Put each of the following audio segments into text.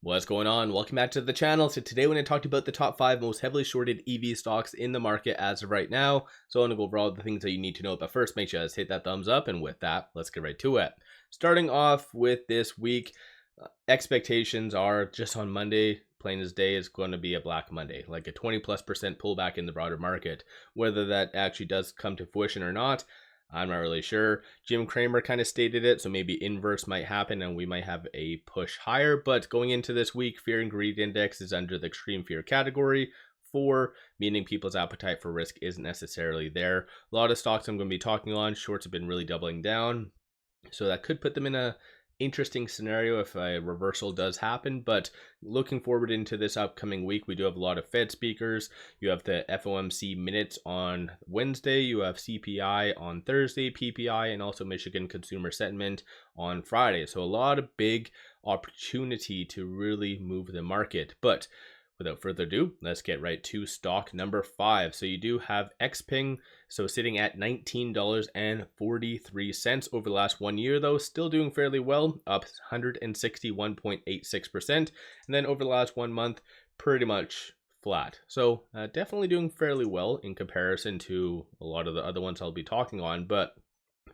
What's going on? Welcome back to the channel. So today we're going to talk about the top 5 most heavily shorted EV stocks in the market as of right now. So I'm going to go over all the things that you need to know. But first, make sure to hit that thumbs up. And with that, let's get right to it. Starting off with this week, expectations are just on Monday, plain as day, is going to be a Black Monday, like a 20+% pullback in the broader market. Whether that actually does come to fruition or not, I'm not really sure. Jim Cramer kind of stated it, so maybe inverse might happen and we might have a push higher. But going into this week, fear and greed index is under the extreme fear category 4, meaning people's appetite for risk isn't necessarily there. A lot of stocks I'm going to be talking on, shorts have been really doubling down, so that could put them in a interesting scenario if a reversal does happen. But looking forward into this upcoming week, we do have a lot of Fed speakers. You have the FOMC minutes on Wednesday, you have CPI on Thursday, PPI, and also Michigan consumer sentiment on Friday. So a lot of big opportunity to really move the market. But without further ado, let's get right to stock number 5. So you do have XPEV, so sitting at $19.43 over the last 1 year, though still doing fairly well, up 161.86%. And then over the last 1 month, pretty much flat. So definitely doing fairly well in comparison to a lot of the other ones I'll be talking on. But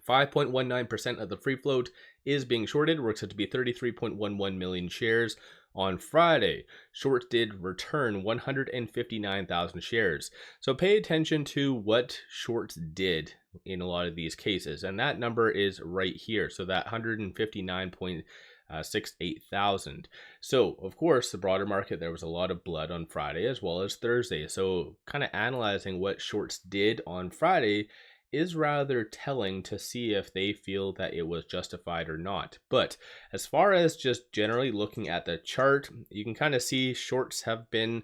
5.19% of the free float is being shorted, works out to be 33.11 million shares. On Friday, shorts did return 159,000 shares. So pay attention to what shorts did in a lot of these cases. And that number is right here. So that 159.68 thousand. So of course, the broader market, there was a lot of blood on Friday as well as Thursday. So kind of analyzing what shorts did on Friday is rather telling to see if they feel that it was justified or not. But as far as just generally looking at the chart, you can kind of see shorts have been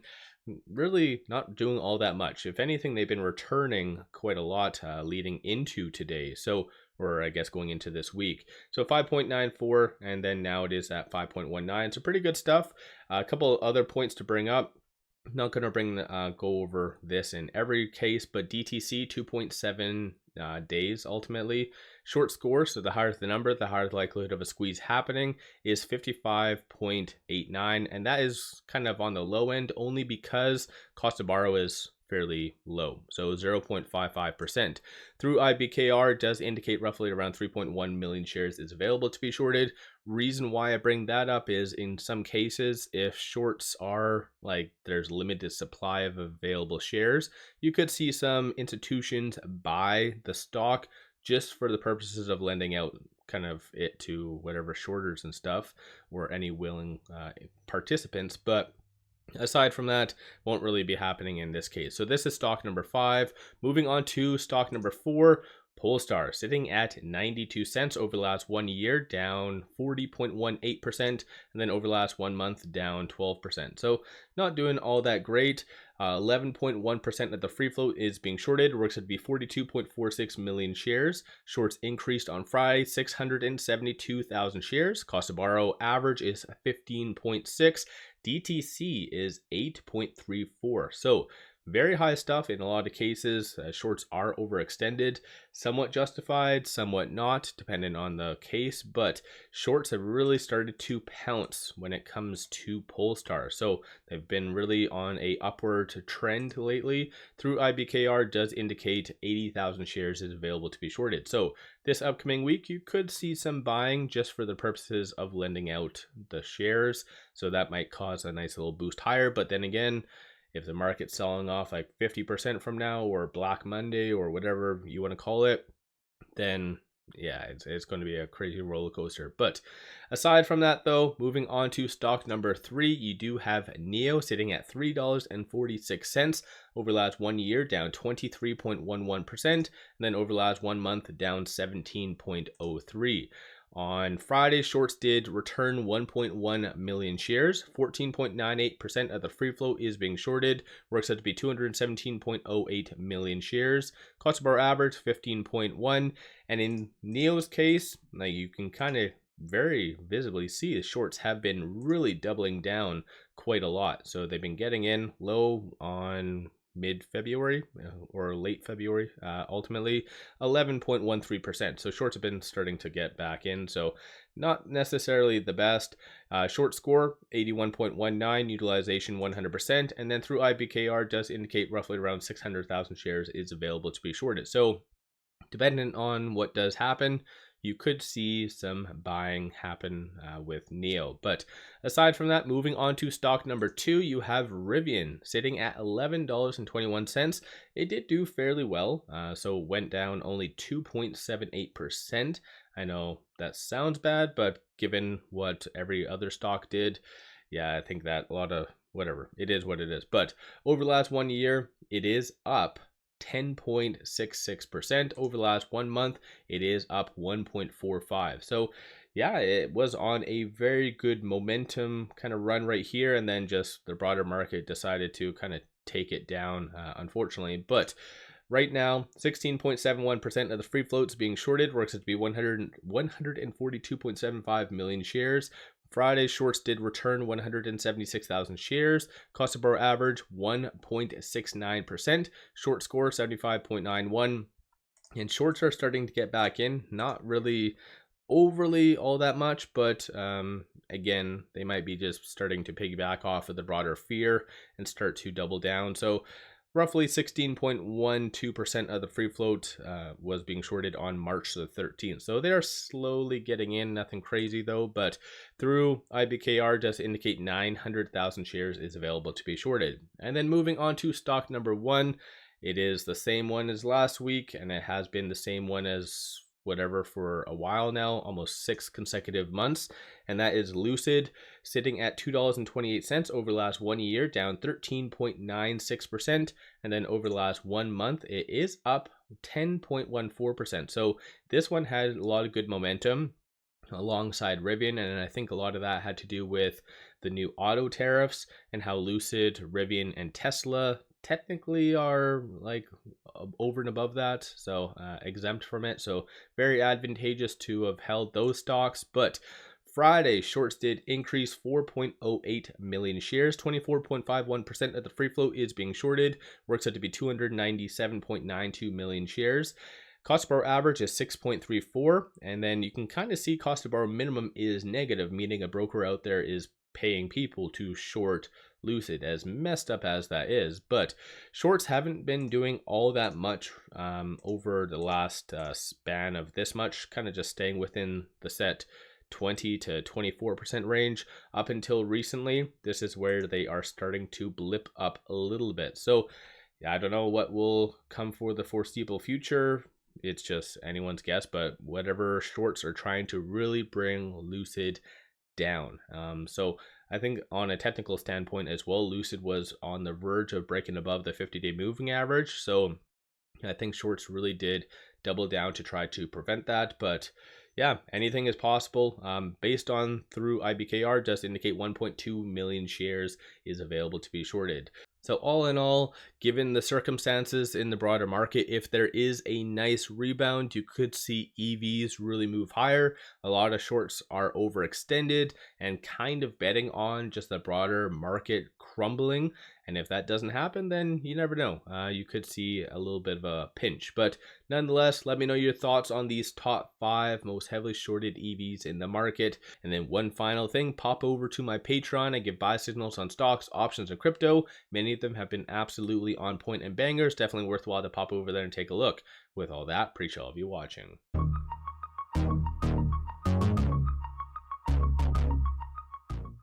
really not doing all that much. If anything, they've been returning quite a lot leading into today. So, or I guess going into this week. So 5.94, and then now it is at 5.19. So pretty good stuff. A couple of other points to bring up. I'm not going to go over this in every case, but DTC 2.7 days ultimately. Short score, so the higher the number, the higher the likelihood of a squeeze happening, is 55.89, and that is kind of on the low end only because cost to borrow is fairly low, so 0.55%. Through IBKR does indicate roughly around 3.1 million shares is available to be shorted. Reason why I bring that up is in some cases, if shorts are like there's limited supply of available shares, you could see some institutions buy the stock just for the purposes of lending out kind of it to whatever shorters and stuff or any willing participants. But aside from that, won't really be happening in this case. So this is stock number 5. Moving on to stock number 4, Polestar, sitting at 92 cents over the last 1 year, down 40.18%, and then over the last 1 month, down 12%. So not doing all that great. 11.1% of the free float is being shorted, works out to be 42.46 million shares. Shorts increased on Friday, 672,000 shares. Cost to borrow average is 15.6. DTC is 8.34. So very high stuff in a lot of cases. Shorts are overextended, somewhat justified, somewhat not, depending on the case, but shorts have really started to pounce when it comes to Polestar. So they've been really on a upward trend lately. Through IBKR does indicate 80,000 shares is available to be shorted. So this upcoming week, you could see some buying just for the purposes of lending out the shares. So that might cause a nice little boost higher. But then again, if the market's selling off like 50% from now, or Black Monday, or whatever you want to call it, then yeah, it's going to be a crazy roller coaster. But aside from that, though, moving on to stock number 3, you do have NIO sitting at $3.46 over the last 1 year, down 23.11%, and then over the last 1 month, down 17.03%. On Friday, shorts did return 1.1 million shares. 14.98% of the free float is being shorted. Works out to be 217.08 million shares. Cost to borrow average 15.1. And in NIO's case, like you can kind of very visibly see the shorts have been really doubling down quite a lot. So they've been getting in low on mid-February or late February, ultimately 11.13%. So shorts have been starting to get back in. So not necessarily the best. Short score 81.19, utilization 100%, and then through IBKR does indicate roughly around 600,000 shares is available to be shorted. So depending on what does happen, you could see some buying happen with NEO. But aside from that, moving on to stock number 2, you have RIVN sitting at $11.21. It did do fairly well, so went down only 2.78%. I know that sounds bad, but given what every other stock did, yeah, I think that a lot of whatever, it is what it is. But over the last 1 year, it is up 10.66%. Over the last 1 month, it is up 1.45. So yeah, it was on a very good momentum kind of run right here, and then just the broader market decided to kind of take it down, unfortunately. But right now, 16.71% of the free float is being shorted, works out to be 142.75 million shares. Friday's shorts did return 176,000 shares. Cost of borrow average 1.69%. Short score 75.91. And shorts are starting to get back in. Not really overly all that much, but again, they might be just starting to piggyback off of the broader fear and start to double down. So roughly 16.12% of the free float was being shorted on March the 13th. So they are slowly getting in, nothing crazy though, but through IBKR does indicate 900,000 shares is available to be shorted. And then moving on to stock number 1, it is the same one as last week, and it has been the same one as whatever for a while now, almost 6 consecutive months, and that is Lucid, sitting at $2.28 over the last 1 year, down 13.96%, and then over the last 1 month, it is up 10.14%. So this one had a lot of good momentum alongside RIVN, and I think a lot of that had to do with the new auto tariffs and how Lucid, RIVN, and Tesla technically are like over and above that, so exempt from it. So very advantageous to have held those stocks. But Friday, shorts did increase 4.08 million shares. 24.51% of the free float is being shorted. Works out to be 297.92 million shares. Cost of borrow average is 6.34, and then you can kind of see cost of borrow minimum is negative, meaning a broker out there is paying people to short Lucid, as messed up as that is. But shorts haven't been doing all that much over the last span of this much, kind of just staying within the set 20 to 24% range up until recently. This is where they are starting to blip up a little bit. So yeah, I don't know what will come for the foreseeable future. It's just anyone's guess, but whatever shorts are trying to really bring Lucid down. So I think on a technical standpoint as well, Lucid was on the verge of breaking above the 50-day moving average. So I think shorts really did double down to try to prevent that. But yeah, anything is possible. Based on through IBKR does indicate 1.2 million shares is available to be shorted. So all in all, given the circumstances in the broader market, if there is a nice rebound, you could see EVs really move higher. A lot of shorts are overextended and kind of betting on just the broader market crumbling. And if that doesn't happen, then you never know. You could see a little bit of a pinch. But nonetheless, let me know your thoughts on these top 5 most heavily shorted EVs in the market. And then one final thing, pop over to my Patreon. I give buy signals on stocks, options, and crypto. Many of them have been absolutely on point and bangers. Definitely worthwhile to pop over there and take a look. With all that, appreciate all of you watching.